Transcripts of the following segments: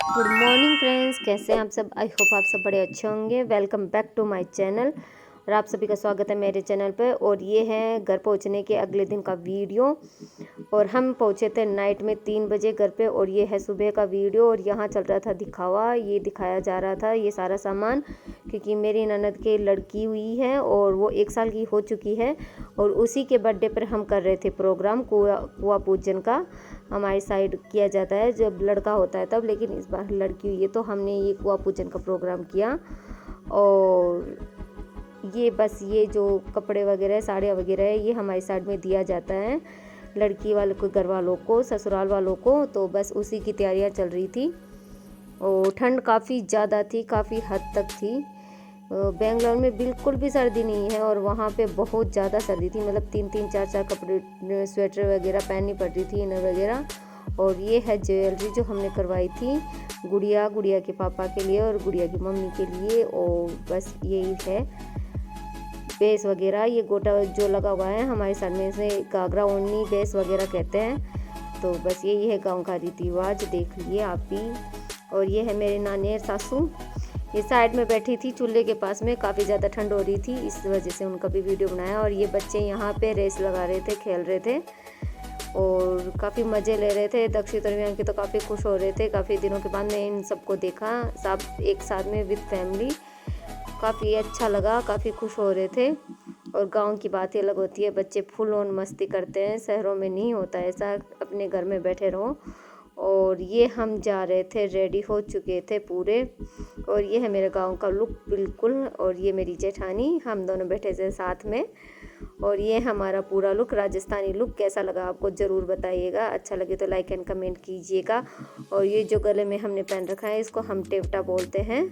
Good morning friends, कैसे हैं आप सब। आई होप आप सब बड़े अच्छे होंगे। Welcome back to my channel और आप सभी का स्वागत है मेरे चैनल पर। और ये है घर पहुंचने के अगले दिन का वीडियो। और हम पहुंचे थे नाइट में 3 बजे घर पे और ये है सुबह का वीडियो। और यहाँ चल रहा था दिखावा, ये दिखाया जा रहा था ये सारा सामान, क्योंकि मेरी ननद की लड़की हुई है और वो 1 साल की हो चुकी है। और उसी के बर्थडे पर हम कर रहे थे प्रोग्राम कुआं पूजन का। हमारी साइड किया जाता है जब लड़का होता है तब, लेकिन इस बार लड़की हुई है तो हमने ये कुआं पूजन का प्रोग्राम किया। और ये बस ये जो कपड़े वगैरह साड़ियाँ वगैरह है ये हमारी साइड में दिया जाता है लड़की वाले को, घर वालों को, ससुराल वालों को। तो बस उसी की तैयारियां चल रही थी। और ठंड काफ़ी ज़्यादा थी, काफ़ी हद तक थी। बेंगलोर में बिल्कुल भी सर्दी नहीं है और वहाँ पे बहुत ज़्यादा सर्दी थी। मतलब 3-3 4-4 कपड़े, स्वेटर वगैरह पहननी पड़ रही थी, इनर वगैरह। और ये है ज्वेलरी जो हमने करवाई थी गुड़िया के पापा के लिए और गुड़िया की मम्मी के लिए। और बस यही है बेस वगैरह। ये गोटा जो लगा हुआ है हमारे साथ में से घाघरा ओढ़नी बेस वगैरह कहते हैं। तो बस यही है गाँव का रीति रिवाज, देख लिए आप भी। और ये है मेरे नानी सासू, ये साइड में बैठी थी चूल्हे के पास में। काफ़ी ज़्यादा ठंड हो रही थी, इस वजह से उनका भी वीडियो बनाया। और ये बच्चे यहाँ पे रेस लगा रहे थे, खेल रहे थे और काफ़ी मज़े ले रहे थे। दक्षिण तर्मियान के तो काफ़ी खुश हो रहे थे। काफ़ी दिनों के बाद मैं इन सबको देखा सब एक साथ में विद फैमिली, काफ़ी अच्छा लगा, काफ़ी खुश हो रहे थे। और गांव की बात ही अलग होती है, बच्चे फुल ऑन मस्ती करते हैं। शहरों में नहीं होता ऐसा, अपने घर में बैठे रहो। और ये हम जा रहे थे, रेडी हो चुके थे पूरे। और ये है मेरे गांव का लुक बिल्कुल। और ये मेरी जेठानी, हम दोनों बैठे थे साथ में। और ये हमारा पूरा लुक, राजस्थानी लुक। कैसा लगा आपको ज़रूर बताइएगा, अच्छा लगे तो लाइक एंड कमेंट कीजिएगा। और ये जो गले में हमने पहन रखा है इसको हम टेवटा बोलते हैं।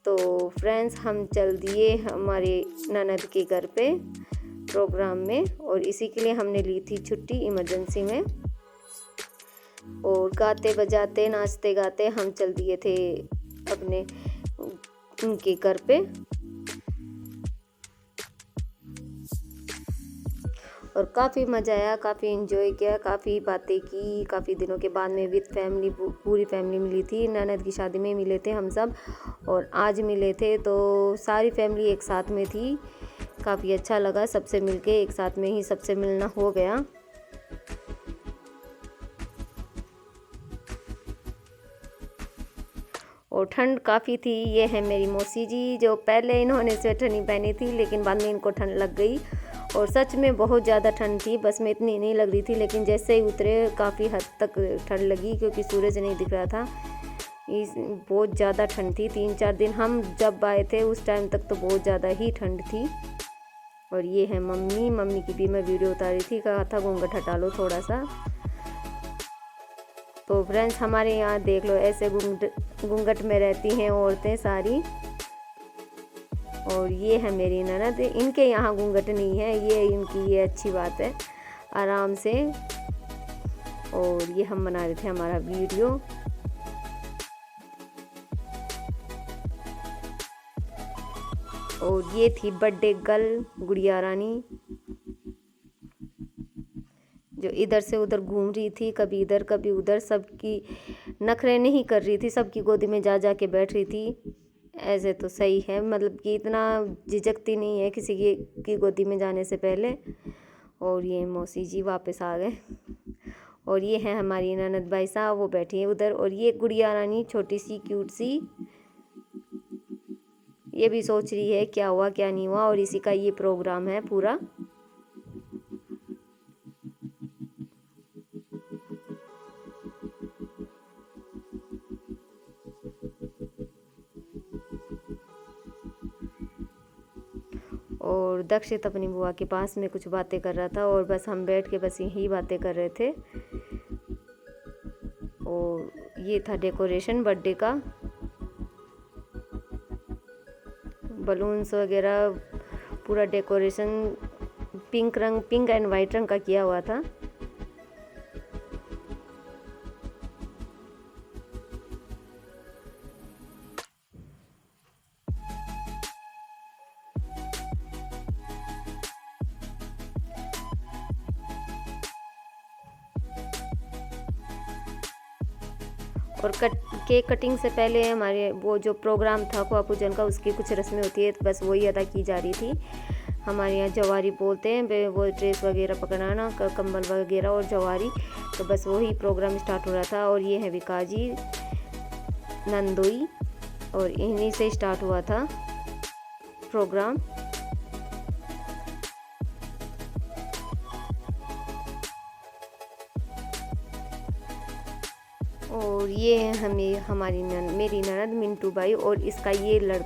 तो फ्रेंड्स, हम चल दिए हमारे ननद के घर पे प्रोग्राम में और इसी के लिए हमने ली थी छुट्टी इमरजेंसी में। और गाते बजाते नाचते गाते हम चल दिए थे अपने उनके घर पे। और काफ़ी मज़ा आया, काफ़ी इन्जॉय किया, काफ़ी बातें की। काफ़ी दिनों के बाद में विद फैमिली, पूरी फैमिली मिली थी। ननद की शादी में मिले थे हम सब और आज मिले थे, तो सारी फैमिली एक साथ में थी। काफ़ी अच्छा लगा सबसे मिलके, एक साथ में ही सबसे मिलना हो गया। और ठंड काफ़ी थी। ये है मेरी मौसी जी, जो पहले इन्होंने स्वेटर नहीं पहनी थी लेकिन बाद में इनको ठंड लग गई। और सच में बहुत ज़्यादा ठंड थी, बस में इतनी नहीं लग रही थी, लेकिन जैसे ही उतरे काफ़ी हद तक ठंड लगी, क्योंकि सूरज नहीं दिख रहा था। बहुत ज़्यादा ठंड थी। 3-4 दिन हम जब आए थे उस टाइम तक तो बहुत ज़्यादा ही ठंड थी। और ये है मम्मी की भी मैं वीडियो उतारी थी, कहा था घूंघट हटा लो थोड़ा सा। तो फ्रेंड्स, हमारे यहाँ देख लो ऐसे घूंघट में रहती हैं औरतें सारी। और ये है मेरी ननद, इनके यहाँ घूंघट नहीं है, ये इनकी ये अच्छी बात है, आराम से। और ये हम बना रहे थे हमारा वीडियो। और ये थी बर्थडे गर्ल गुड़िया रानी, जो इधर से उधर घूम रही थी, कभी इधर कभी उधर, सबकी नखरे नहीं कर रही थी, सबकी गोदी में जा जा के बैठ रही थी। ऐसे तो सही है, मतलब कि इतना झिझकती नहीं है किसी की गोदी में जाने से पहले। और ये मौसी जी वापस आ गए। और ये है हमारी ननद भाई साहब, वो बैठी है उधर। और ये गुड़िया रानी छोटी सी क्यूट सी, ये भी सोच रही है क्या हुआ क्या नहीं हुआ। और इसी का ये प्रोग्राम है पूरा। और दक्षित अपनी बुआ के पास में कुछ बातें कर रहा था और बस हम बैठ के बस यही बातें कर रहे थे। और ये था डेकोरेशन बर्थडे का, बलून्स वगैरह पूरा डेकोरेशन पिंक एंड वाइट रंग का किया हुआ था। और केक कटिंग से पहले हमारे वो जो प्रोग्राम था खोआ पूजन का, उसकी कुछ रस्में होती है, तो बस वही अदा की जा रही थी। हमारे यहाँ जवारी बोलते हैं, वो ड्रेस वगैरह पकड़ाना, कंबल वगैरह और जवारी, तो बस वही प्रोग्राम स्टार्ट हो रहा था। और ये है विकाजी नंदोई, और इन्हीं से स्टार्ट हुआ था प्रोग्राम। और ये है मेरी ननद मिंटू भाई, और इसका ये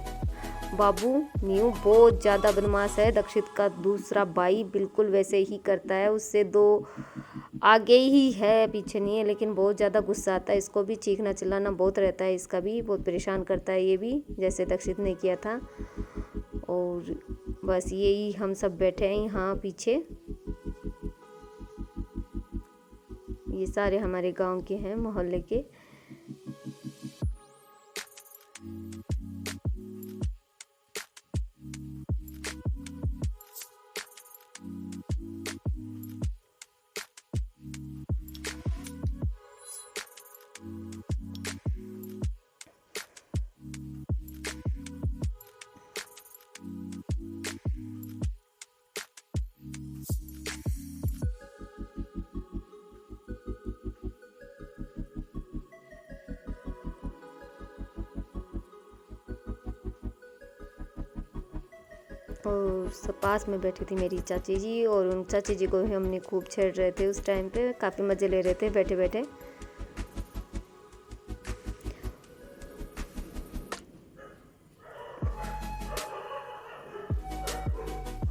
बाबू न्यू बहुत ज़्यादा बदमाश है। दक्षित का दूसरा भाई बिल्कुल वैसे ही करता है, उससे 2 आगे ही है, पीछे नहीं है, लेकिन बहुत ज़्यादा गुस्सा आता है इसको भी, चीखना चिल्लाना बहुत रहता है इसका भी, बहुत परेशान करता है ये भी, जैसे दक्षित ने किया था। और बस यही हम सब बैठे हैं यहाँ पीछे, ये सारे हमारे गांव के हैं, मोहल्ले के। और सब पास में बैठी थी मेरी चाची जी, और उन चाची जी को हमने खूब छेड़ रहे थे उस टाइम पे, काफ़ी मज़े ले रहे थे बैठे बैठे।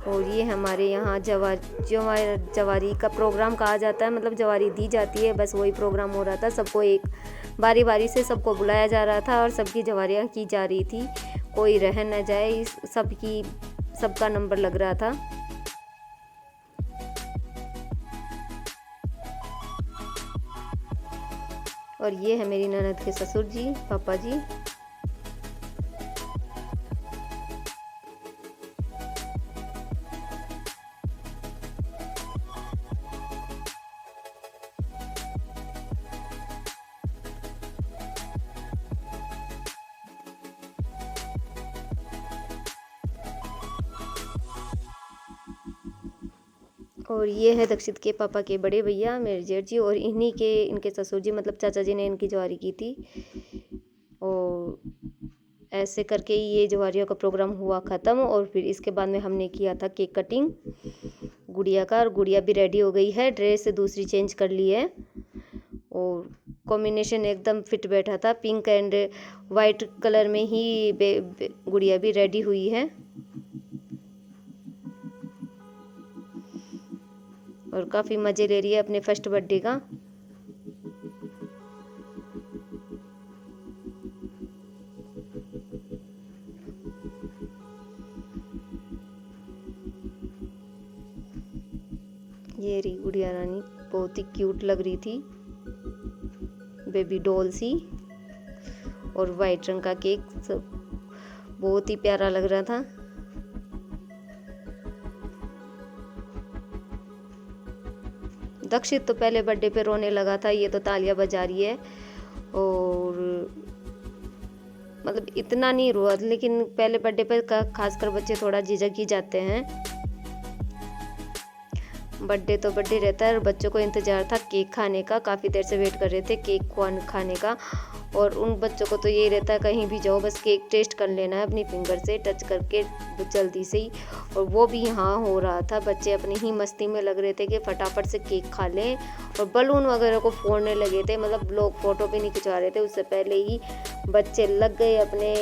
और ये हमारे यहाँ जवारी का प्रोग्राम कहा जाता है, मतलब जवारी दी जाती है, बस वही प्रोग्राम हो रहा था। सबको एक बारी बारी से सबको बुलाया जा रहा था और सबकी जवारियाँ की जा रही थी, कोई रह न जाए, सबका नंबर लग रहा था। और ये है मेरी ननद के ससुर जी, पापा जी। और ये है दक्षित के पापा के बड़े भैया मेरे जेठ जी, और इनके ससुर जी, मतलब चाचा जी ने इनकी जवारी की थी। और ऐसे करके ये जवारियों का प्रोग्राम हुआ ख़त्म। और फिर इसके बाद में हमने किया था केक कटिंग गुड़िया का, और गुड़िया भी रेडी हो गई है, ड्रेस दूसरी चेंज कर ली है, और कॉम्बिनेशन एकदम फिट बैठा था, पिंक एंड वाइट कलर में ही गुड़िया भी रेडी हुई है। और काफ़ी मज़े ले रही है अपने फर्स्ट बर्थडे का। ये रही गुड़िया रानी, बहुत ही क्यूट लग रही थी, बेबी डॉल सी। और वाइट रंग का केक सब बहुत ही प्यारा लग रहा था। दक्षित तो पहले बर्थडे पे रोने लगा था, ये तो तालियां बजा रही है, और मतलब इतना नहीं रोआ, लेकिन पहले बर्थडे पे खासकर बच्चे थोड़ा झिझक ही जाते हैं। बर्थडे तो बर्थडे रहता है, और बच्चों को इंतज़ार था केक खाने का, काफ़ी देर से वेट कर रहे थे केक खाने का। और उन बच्चों को तो यही रहता है कहीं भी जाओ बस केक टेस्ट कर लेना है, अपनी फिंगर से टच करके जल्दी से ही। और वो भी यहाँ हो रहा था, बच्चे अपनी ही मस्ती में लग रहे थे कि फटाफट से केक खा लें, और बलून वगैरह को फोड़ने लगे थे, मतलब लोग फ़ोटो भी नहीं खिंचवा रहे थे, उससे पहले ही बच्चे लग गए अपने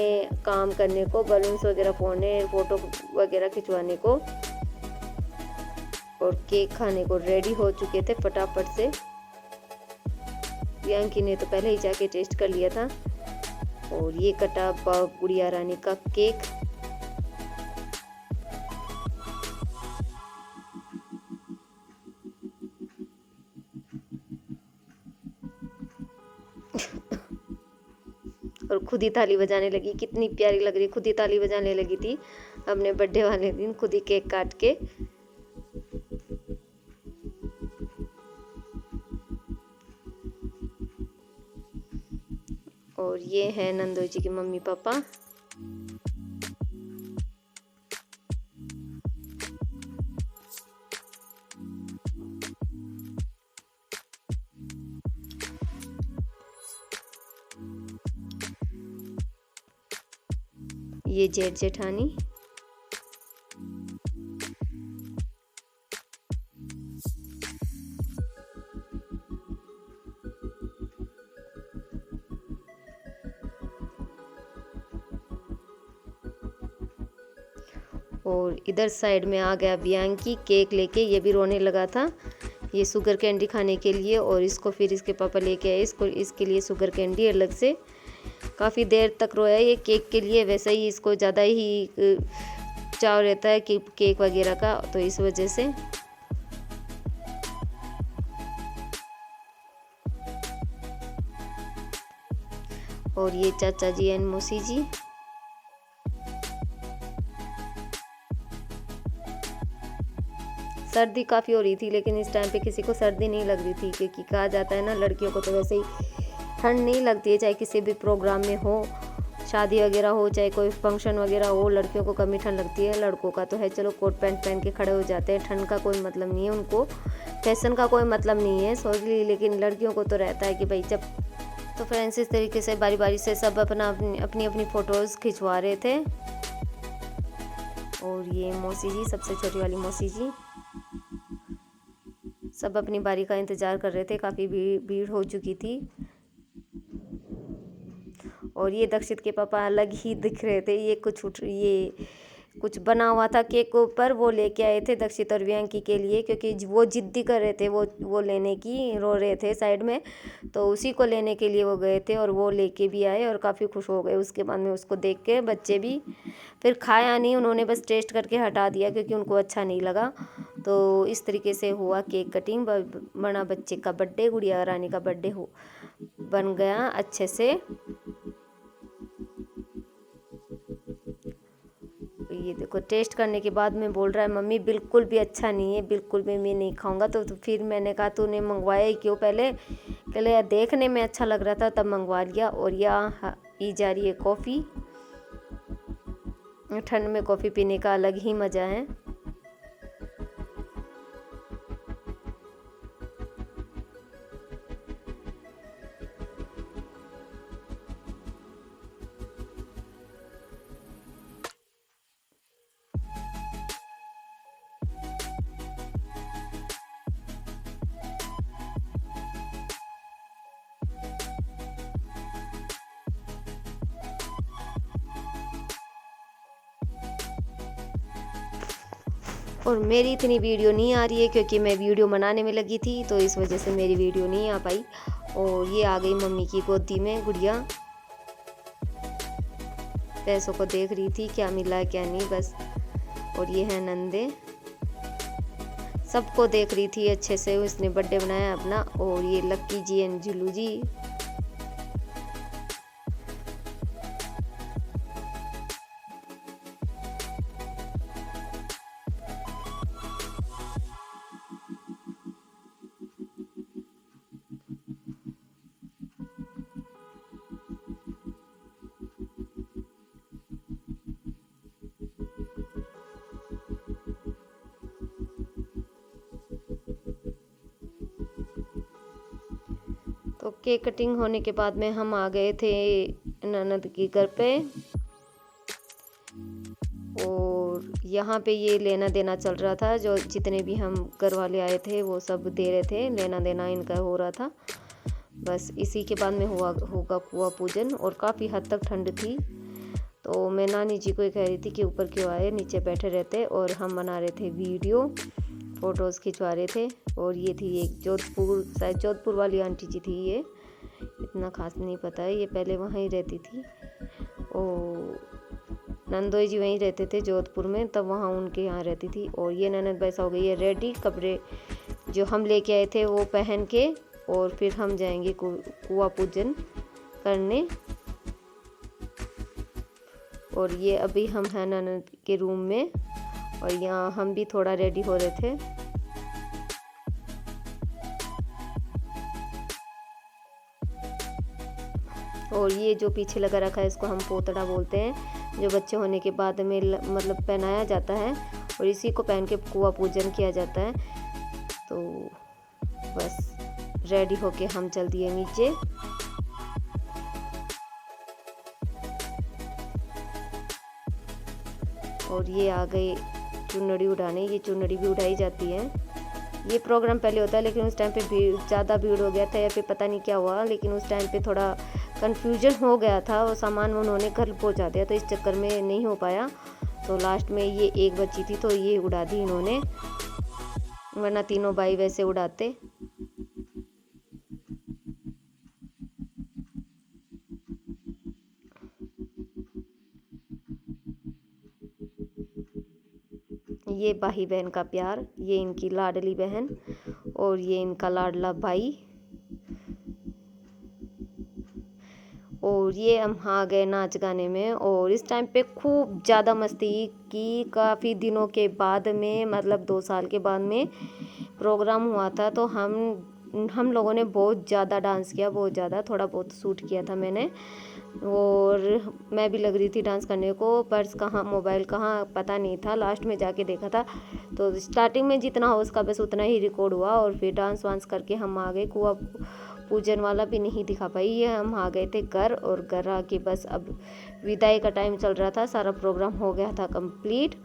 काम करने को, बलून्स वगैरह फोड़ने, फ़ोटो वगैरह खिंचवाने को, और केक खाने को रेडी हो चुके थे फटाफट से। प्रियंकी ने तो पहले ही जाके टेस्ट कर लिया था। और ये कटा गुड़िया रानी का केक। और खुद ही ताली बजाने लगी, कितनी प्यारी लग रही, खुद ही ताली बजाने लगी थी अपने बर्थडे वाले दिन, खुद ही केक काट के। और ये है नंदोई जी के मम्मी पापा। ये जेठ जेठानी। और इधर साइड में आ गया बियांकी केक लेके, ये भी रोने लगा था ये शुगर कैंडी खाने के लिए। और इसको फिर इसके पापा लेके आए इसको, इसके लिए शुगर कैंडी अलग से। काफ़ी देर तक रोया ये केक के लिए, वैसे ही इसको ज़्यादा ही चाव रहता है कि केक वगैरह का, तो इस वजह से। और ये चाचा जी एंड मौसी जी। सर्दी काफ़ी हो रही थी, लेकिन इस टाइम पे किसी को सर्दी नहीं लग रही थी, क्योंकि कहा जाता है ना लड़कियों को तो वैसे ही ठंड नहीं लगती है, चाहे किसी भी प्रोग्राम में हो, शादी वगैरह हो, चाहे कोई फंक्शन वगैरह हो, लड़कियों को कम ही ठंड लगती है। लड़कों का तो है चलो कोट पैंट पहन के खड़े हो जाते हैं, ठंड का कोई मतलब नहीं है उनको, फैशन का कोई मतलब नहीं है सॉरी, लेकिन लड़कियों को तो रहता है कि भाई जब। तो फ्रेंड्स इस तरीके से बारी बारी से सब अपनी अपनी फ़ोटोज़ खिंचवा रहे थे। और ये मौसी जी, सबसे छोटी वाली मौसी जी, सब अपनी बारी का इंतज़ार कर रहे थे, काफ़ी भीड़ हो चुकी थी। और ये दक्षित के पापा अलग ही दिख रहे थे, ये कुछ बना हुआ था केक ऊपर, वो लेके आए थे दक्षित और वियांकी के लिए, क्योंकि वो जिद्दी कर रहे थे, वो लेने की रो रहे थे साइड में, तो उसी को लेने के लिए वो गए थे और वो लेके भी आए और काफ़ी खुश हो गए। उसके बाद में उसको देख के बच्चे भी, फिर खाया नहीं उन्होंने, बस टेस्ट करके हटा दिया क्योंकि उनको अच्छा नहीं लगा। तो इस तरीके से हुआ केक कटिंग। बड़ा बच्चे का बर्थडे, गुड़िया रानी का बर्थडे बन गया अच्छे से। ये देखो टेस्ट करने के बाद में बोल रहा है मम्मी बिल्कुल भी अच्छा नहीं है, बिल्कुल भी मैं नहीं खाऊंगा। तो फिर मैंने कहा तूने मंगवाया ही क्यों, पहले यार देखने में अच्छा लग रहा था तब मंगवा लिया। और यहाँ पी जा रही है कॉफ़ी, ठंड में कॉफ़ी पीने का अलग ही मज़ा है। और मेरी इतनी वीडियो नहीं आ रही है क्योंकि मैं वीडियो बनाने में लगी थी, तो इस वजह से मेरी वीडियो नहीं आ पाई। और ये आ गई मम्मी की गोदी में गुड़िया, पैसों को देख रही थी क्या मिला क्या नहीं बस। और ये है नंदे, सबको देख रही थी अच्छे से, उसने बर्थडे बनाया अपना। और ये लक्की जी एंड जुलू जी। तो केक कटिंग होने के बाद में हम आ गए थे ननद के घर पे। और यहाँ पे ये लेना देना चल रहा था, जो जितने भी हम घर वाले आए थे वो सब दे रहे थे, लेना देना इनका हो रहा था। बस इसी के बाद में होगा कुआं पूजन। और काफ़ी हद तक ठंड थी, तो मैं नानी जी को कह रही थी कि ऊपर क्यों आए, नीचे बैठे रहते। और हम बना रहे थे वीडियो, फ़ोटोज़ खिंचवा रहे थे। और ये थी एक जोधपुर, शायद जोधपुर वाली आंटी जी थी, ये इतना खास नहीं पता है, ये पहले वहाँ ही रहती थी। और नंदोई जी वहीं रहते थे जोधपुर में, तब वहाँ उनके यहाँ रहती थी। और ये ननद बैसा हो गई है रेडी, कपड़े जो हम लेके आए थे वो पहन के, और फिर हम जाएंगे कुआं पूजन करने। और ये अभी हम हैं ननद के रूम में, और यहाँ हम भी थोड़ा रेडी हो रहे थे। और ये जो पीछे लगा रखा है इसको हम पोतड़ा बोलते हैं, जो बच्चे होने के बाद में मतलब पहनाया जाता है और इसी को पहन के कुआं पूजन किया जाता है। तो बस रेडी होके हम चल दिए नीचे। और ये आ गए चुनरी उड़ाने। ये चुनरी भी उड़ाई जाती है। ये प्रोग्राम पहले होता है लेकिन उस टाइम पे ज़्यादा भीड़ हो गया था या फिर पता नहीं क्या हुआ, लेकिन उस टाइम पे थोड़ा कन्फ्यूजन हो गया था और सामान उन्होंने घर पहुंचा दिया तो इस चक्कर में नहीं हो पाया। तो लास्ट में ये एक बची थी तो ये उड़ा दी इन्होंने, वरना तीनों भाई वैसे उड़ाते। ये भाई बहन का प्यार, ये इनकी लाडली बहन और ये इनका लाडला भाई। और ये हम आ गए नाच गाने में और इस टाइम पे खूब ज़्यादा मस्ती की। काफ़ी दिनों के बाद में, मतलब 2 साल के बाद में प्रोग्राम हुआ था तो हम लोगों ने बहुत ज़्यादा डांस किया, बहुत ज़्यादा। थोड़ा बहुत शूट किया था मैंने और मैं भी लग रही थी डांस करने को। पर्स कहाँ, मोबाइल कहाँ, पता नहीं था। लास्ट में जाके देखा था तो स्टार्टिंग में जितना हो उसका बस उतना ही रिकॉर्ड हुआ और फिर डांस वांस करके हम आ गए। कुआं पूजन वाला भी नहीं दिखा पाई। ये हम आ गए थे घर और घर आके बस अब विदाई का टाइम चल रहा था। सारा प्रोग्राम हो गया था कंप्लीट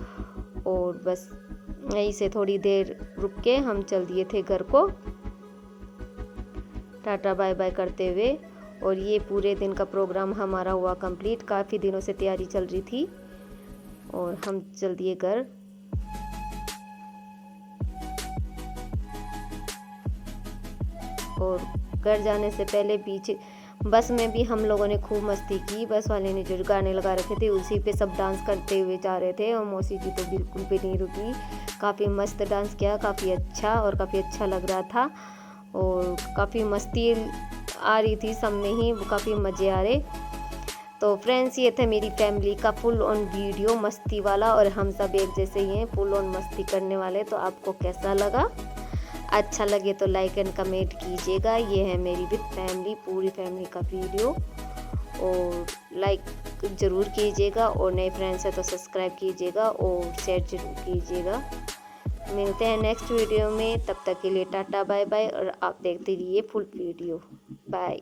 और बस यहीं से थोड़ी देर रुक के हम चल दिए थे घर को, टाटा बाय बाय करते हुए। और ये पूरे दिन का प्रोग्राम हमारा हुआ कंप्लीट। काफ़ी दिनों से तैयारी चल रही थी और हम चल दिए घर। और घर जाने से पहले बीच बस में भी हम लोगों ने खूब मस्ती की। बस वाले ने जो गाने लगा रखे थे उसी पे सब डांस करते हुए जा रहे थे और मौसी जी तो बिल्कुल भी नहीं रुकी। काफ़ी मस्त डांस किया, काफ़ी अच्छा और काफ़ी अच्छा लग रहा था और काफ़ी मस्ती आ रही थी सब में ही, काफ़ी मज़े आ रहे। तो फ्रेंड्स, ये थे मेरी फैमिली का फुल ऑन वीडियो मस्ती वाला और हम सब एक जैसे ही हैं, फुल ऑन मस्ती करने वाले। तो आपको कैसा लगा? अच्छा लगे तो लाइक एंड कमेंट कीजिएगा। ये है मेरी विद फैमिली, पूरी फैमिली का वीडियो और लाइक ज़रूर कीजिएगा और नए फ्रेंड्स हैं तो सब्सक्राइब कीजिएगा और शेयर जरूर कीजिएगा। मिलते हैं नेक्स्ट वीडियो में, तब तक के लिए टाटा बाय बाय और आप देखते रहिए फुल वीडियो। बाय।